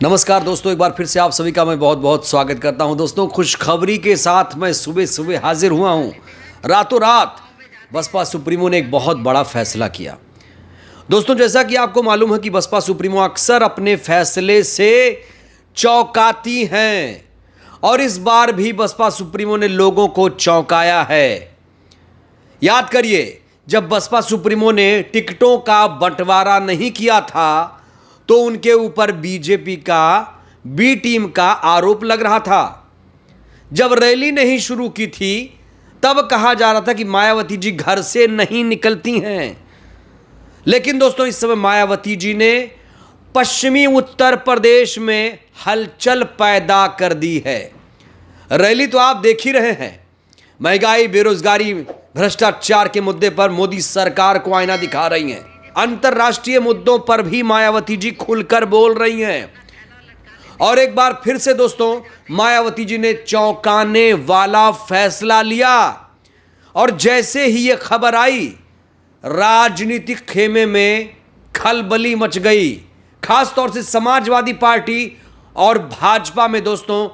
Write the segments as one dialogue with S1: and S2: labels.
S1: नमस्कार दोस्तों, एक बार फिर से आप सभी का मैं बहुत बहुत स्वागत करता हूं। दोस्तों, खुशखबरी के साथ मैं सुबह सुबह हाजिर हुआ हूं। रातों रात बसपा सुप्रीमो ने एक बहुत बड़ा फैसला किया। दोस्तों, जैसा कि आपको मालूम है कि बसपा सुप्रीमो अक्सर अपने फैसले से चौंकाती हैं और इस बार भी बसपा सुप्रीमो ने लोगों को चौंकाया है। याद करिए, जब बसपा सुप्रीमो ने टिकटों का बंटवारा नहीं किया था तो उनके ऊपर बीजेपी का बी टीम का आरोप लग रहा था। जब रैली नहीं शुरू की थी तब कहा जा रहा था कि मायावती जी घर से नहीं निकलती हैं। लेकिन दोस्तों, इस समय मायावती जी ने पश्चिमी उत्तर प्रदेश में हलचल पैदा कर दी है। रैली तो आप देख ही रहे हैं। महंगाई, बेरोजगारी, भ्रष्टाचार के मुद्दे पर मोदी सरकार को आईना दिखा रही हैं। अंतर्राष्ट्रीय मुद्दों पर भी मायावती जी खुलकर बोल रही हैं। और एक बार फिर से दोस्तों, मायावती जी ने चौंकाने वाला फैसला लिया और जैसे ही यह खबर आई, राजनीतिक खेमे में खलबली मच गई। खासतौर से समाजवादी पार्टी और भाजपा में दोस्तों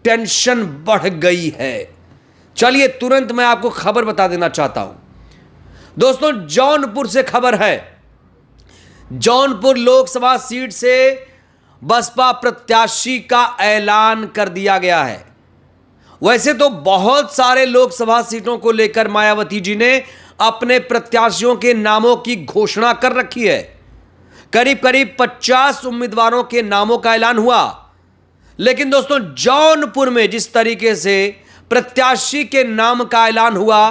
S1: टेंशन बढ़ गई है। चलिए तुरंत मैं आपको खबर बता देना चाहता हूं। दोस्तों, जौनपुर से खबर है। जौनपुर लोकसभा सीट से बसपा प्रत्याशी का ऐलान कर दिया गया है। वैसे तो बहुत सारे लोकसभा सीटों को लेकर मायावती जी ने अपने प्रत्याशियों के नामों की घोषणा कर रखी है। करीब करीब 50 उम्मीदवारों के नामों का ऐलान हुआ। लेकिन दोस्तों, जौनपुर में जिस तरीके से प्रत्याशी के नाम का ऐलान हुआ,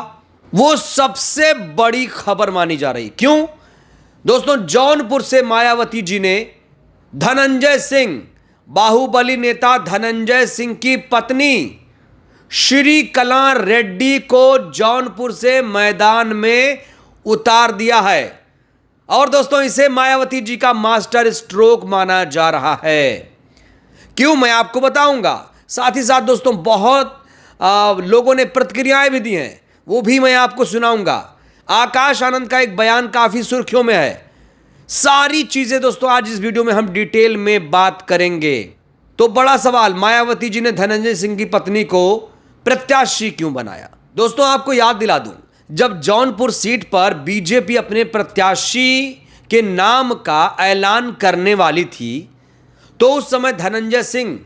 S1: वो सबसे बड़ी खबर मानी जा रही। क्यों? दोस्तों, जौनपुर से मायावती जी ने धनंजय सिंह, बाहुबली नेता धनंजय सिंह की पत्नी श्रीकला रेड्डी को जौनपुर से मैदान में उतार दिया है। और दोस्तों, इसे मायावती जी का मास्टर स्ट्रोक माना जा रहा है। क्यों, मैं आपको बताऊंगा। साथ ही साथ दोस्तों, बहुत लोगों ने प्रतिक्रियाएं भी दी हैं, वो भी मैं आपको सुनाऊंगा। आकाश आनंद का एक बयान काफी सुर्खियों में है। सारी चीजें दोस्तों आज इस वीडियो में हम डिटेल में बात करेंगे। तो बड़ा सवाल, मायावती जी ने धनंजय सिंह की पत्नी को प्रत्याशी क्यों बनाया? दोस्तों, आपको याद दिला दूं, जब जौनपुर सीट पर बीजेपी अपने प्रत्याशी के नाम का ऐलान करने वाली थी तो उस समय धनंजय सिंह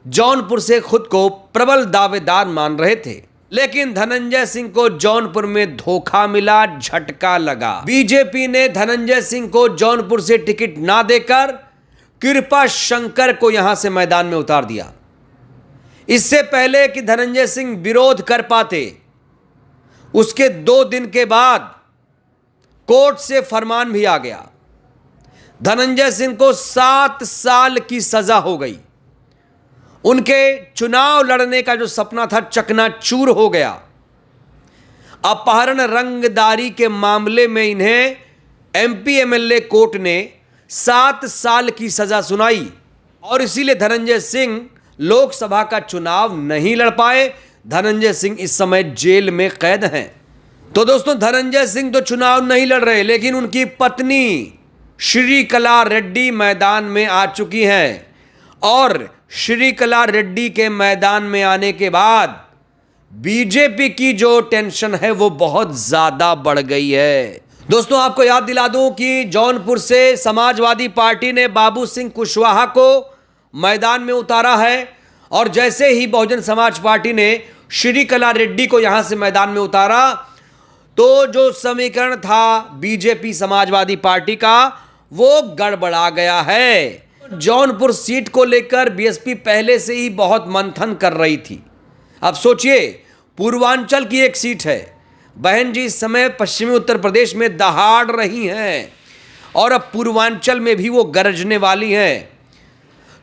S1: जौनपुर से खुद को प्रबल दावेदार मान रहे थे। लेकिन धनंजय सिंह को जौनपुर में धोखा मिला, झटका लगा। बीजेपी ने धनंजय सिंह को जौनपुर से टिकट ना देकर कृपा शंकर को यहां से मैदान में उतार दिया। इससे पहले कि धनंजय सिंह विरोध कर पाते, उसके 2 दिन के बाद कोर्ट से फरमान भी आ गया। धनंजय सिंह को 7 साल की सजा हो गई। उनके चुनाव लड़ने का जो सपना था चकनाचूर हो गया। अपहरण रंगदारी के मामले में इन्हें एमपी एमएलए कोर्ट ने 7 साल की सजा सुनाई और इसीलिए धनंजय सिंह लोकसभा का चुनाव नहीं लड़ पाए। धनंजय सिंह इस समय जेल में कैद हैं। तो दोस्तों, धनंजय सिंह तो चुनाव नहीं लड़ रहे, लेकिन उनकी पत्नी श्रीकला रेड्डी मैदान में आ चुकी हैं। और श्रीकला रेड्डी के मैदान में आने के बाद बीजेपी की जो टेंशन है वो बहुत ज्यादा बढ़ गई है। दोस्तों, आपको याद दिला दूं कि जौनपुर से समाजवादी पार्टी ने बाबू सिंह कुशवाहा को मैदान में उतारा है और जैसे ही बहुजन समाज पार्टी ने श्रीकला रेड्डी को यहां से मैदान में उतारा तो जो समीकरण था बीजेपी समाजवादी पार्टी का वो गड़बड़ा गया है। जौनपुर सीट को लेकर बीएसपी पहले से ही बहुत मंथन कर रही थी। अब सोचिए, पूर्वांचल की एक सीट है। बहन जी इस समय पश्चिमी उत्तर प्रदेश में दहाड़ रही हैं और अब पूर्वांचल में भी वो गरजने वाली हैं।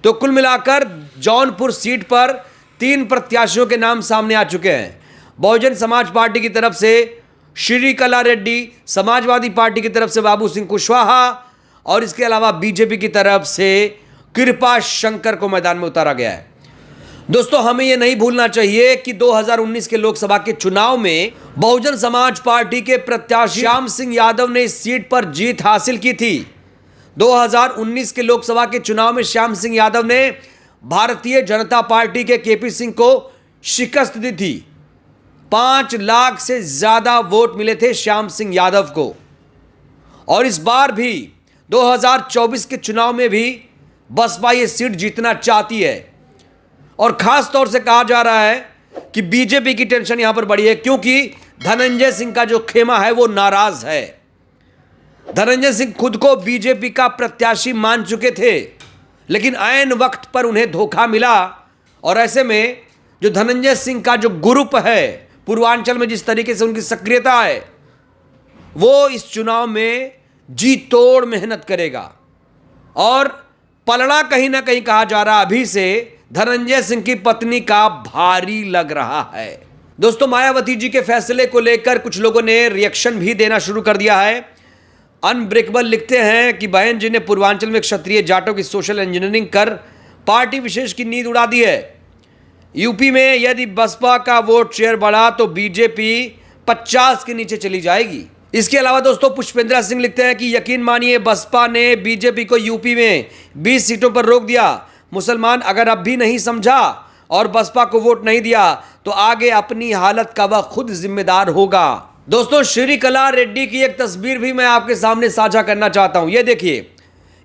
S1: तो कुल मिलाकर जौनपुर सीट पर 3 प्रत्याशियों के नाम सामने आ चुके हैं। बहुजन समाज पार्टी की तरफ से श्रीकला रेड्डी, समाजवादी पार्टी की तरफ से बाबू सिंह कुशवाहा और इसके अलावा बीजेपी की तरफ से कृपा शंकर को मैदान में उतारा गया है। दोस्तों, हमें यह नहीं भूलना चाहिए कि 2019 के लोकसभा के चुनाव में बहुजन समाज पार्टी के प्रत्याशी श्याम सिंह यादव ने इस सीट पर जीत हासिल की थी। 2019 के लोकसभा के चुनाव में श्याम सिंह यादव ने भारतीय जनता पार्टी के केपी सिंह को शिकस्त दी थी। 5 लाख से ज्यादा वोट मिले थे श्याम सिंह यादव को। और इस बार भी 2024 के चुनाव में भी बसपा ये सीट जीतना चाहती है। और खास तौर से कहा जा रहा है कि बीजेपी की टेंशन यहां पर बड़ी है, क्योंकि धनंजय सिंह का जो खेमा है वो नाराज है। धनंजय सिंह खुद को बीजेपी का प्रत्याशी मान चुके थे, लेकिन ऐन वक्त पर उन्हें धोखा मिला। और ऐसे में जो धनंजय सिंह का जो ग्रुप है, पूर्वांचल में जिस तरीके से उनकी सक्रियता है, वो इस चुनाव में जी तोड़ मेहनत करेगा। और पलड़ा कहीं ना कहीं कहा जा रहा अभी से धनंजय सिंह की पत्नी का भारी लग रहा है। दोस्तों, मायावती जी के फैसले को लेकर कुछ लोगों ने रिएक्शन भी देना शुरू कर दिया है। अनब्रेकेबल लिखते हैं कि बहन जी ने पूर्वांचल में क्षत्रिय जाटों की सोशल इंजीनियरिंग कर पार्टी विशेष की नींद उड़ा दी है। यूपी में यदि बसपा का वोट शेयर बढ़ा तो बीजेपी 50 के नीचे चली जाएगी। इसके अलावा दोस्तों, पुष्पेंद्र सिंह लिखते हैं कि यकीन मानिए बसपा ने बीजेपी को यूपी में 20 सीटों पर रोक दिया। मुसलमान अगर अब भी नहीं समझा और बसपा को वोट नहीं दिया तो आगे अपनी हालत का वह खुद जिम्मेदार होगा। दोस्तों, श्रीकला रेड्डी की एक तस्वीर भी मैं आपके सामने साझा करना चाहता हूं। यह देखिए,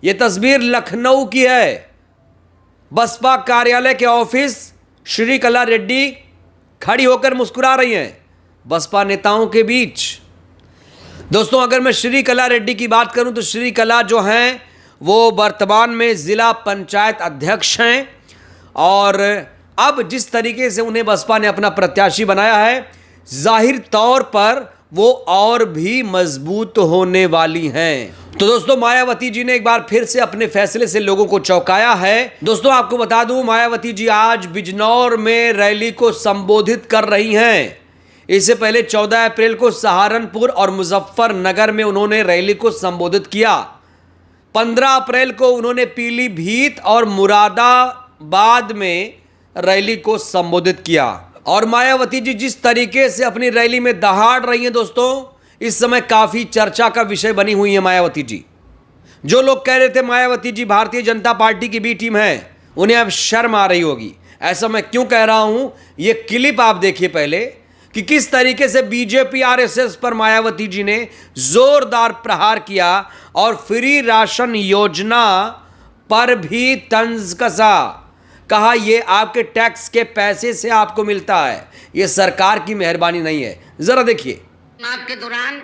S1: यह तस्वीर लखनऊ की है। बसपा कार्यालय के ऑफिस श्रीकला रेड्डी खड़ी होकर मुस्कुरा रही हैं बसपा नेताओं के बीच। दोस्तों, अगर मैं श्रीकला रेड्डी की बात करूं तो श्रीकला जो हैं वो वर्तमान में जिला पंचायत अध्यक्ष हैं। और अब जिस तरीके से उन्हें बसपा ने अपना प्रत्याशी बनाया है, जाहिर तौर पर वो और भी मजबूत होने वाली हैं। तो दोस्तों, मायावती जी ने एक बार फिर से अपने फैसले से लोगों को चौंकाया है। दोस्तों, आपको बता दूं, मायावती जी आज बिजनौर में रैली को संबोधित कर रही हैं। इससे पहले 14 अप्रैल को सहारनपुर और मुजफ्फरनगर में उन्होंने रैली को संबोधित किया। 15 अप्रैल को उन्होंने पीलीभीत और मुरादाबाद में रैली को संबोधित किया। और मायावती जी जिस तरीके से अपनी रैली में दहाड़ रही हैं दोस्तों, इस समय काफी चर्चा का विषय बनी हुई है मायावती जी। जो लोग कह रहे थे मायावती जी भारतीय जनता पार्टी की बी टीम है, उन्हें अब शर्म आ रही होगी। ऐसा मैं क्यों कह रहा हूं, ये क्लिप आप देखिए पहले कि किस तरीके से बीजेपी आरएसएस पर मायावती जी ने जोरदार प्रहार किया और फ्री राशन योजना पर भी तंज कसा। कहा ये आपके टैक्स के पैसे से आपको मिलता है, ये सरकार की मेहरबानी नहीं है। जरा देखिए।
S2: चुनाव के दौरान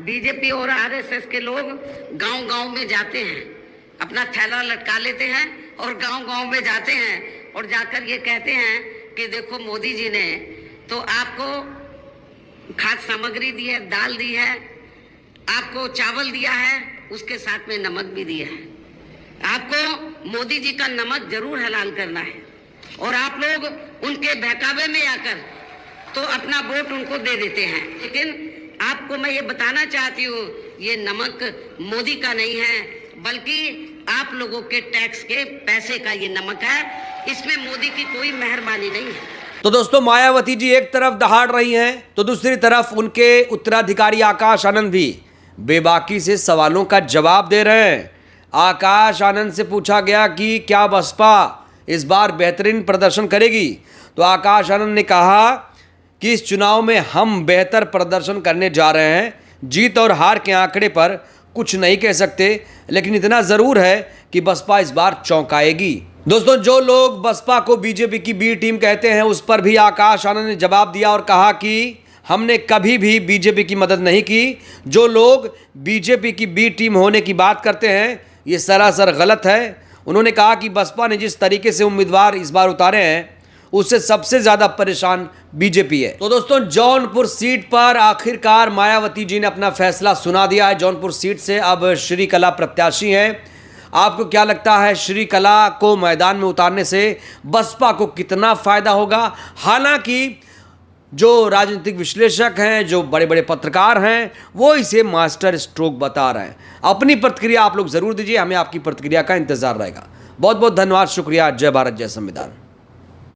S2: बीजेपी और आरएसएस के लोग गांव-गांव में जाते हैं, अपना थैला लटका लेते हैं और गांव-गांव में जाते हैं और जाकर ये कहते हैं कि देखो मोदी जी ने तो आपको खाद्य सामग्री दी है, दाल दी है, आपको चावल दिया है, उसके साथ में नमक भी दिया है। आपको मोदी जी का नमक जरूर हलाल करना है। और आप लोग उनके बहकावे में आकर तो अपना वोट उनको दे देते हैं। लेकिन आपको मैं ये बताना चाहती हूँ, ये नमक मोदी का नहीं है, बल्कि आप लोगों के टैक्स के पैसे का ये नमक है। इसमें मोदी की कोई मेहरबानी नहीं है।
S1: तो दोस्तों, मायावती जी एक तरफ दहाड़ रही हैं तो दूसरी तरफ उनके उत्तराधिकारी आकाश आनंद भी बेबाकी से सवालों का जवाब दे रहे हैं। आकाश आनंद से पूछा गया कि क्या बसपा इस बार बेहतरीन प्रदर्शन करेगी, तो आकाश आनंद ने कहा कि इस चुनाव में हम बेहतर प्रदर्शन करने जा रहे हैं। जीत और हार के आंकड़े पर कुछ नहीं कह सकते, लेकिन इतना ज़रूर है कि बसपा इस बार चौंकाएगी। दोस्तों, जो लोग बसपा को बीजेपी की बी टीम कहते हैं, उस पर भी आकाश आनंद ने जवाब दिया और कहा कि हमने कभी भी बीजेपी की मदद नहीं की। जो लोग बीजेपी की बी टीम होने की बात करते हैं, ये सरासर गलत है। उन्होंने कहा कि बसपा ने जिस तरीके से उम्मीदवार इस बार उतारे हैं, उससे सबसे ज़्यादा परेशान बीजेपी है। तो दोस्तों, जौनपुर सीट पर आखिरकार मायावती जी ने अपना फैसला सुना दिया है। जौनपुर सीट से अब श्रीकला प्रत्याशी हैं। आपको क्या लगता है, श्रीकला को मैदान में उतारने से बसपा को कितना फायदा होगा? हालांकि जो राजनीतिक विश्लेषक हैं, जो बड़े बड़े पत्रकार हैं, वो इसे मास्टर स्ट्रोक बता रहे हैं। अपनी प्रतिक्रिया आप लोग जरूर दीजिए, हमें आपकी प्रतिक्रिया का इंतजार रहेगा। बहुत बहुत धन्यवाद, शुक्रिया। जय भारत, जय संविधान।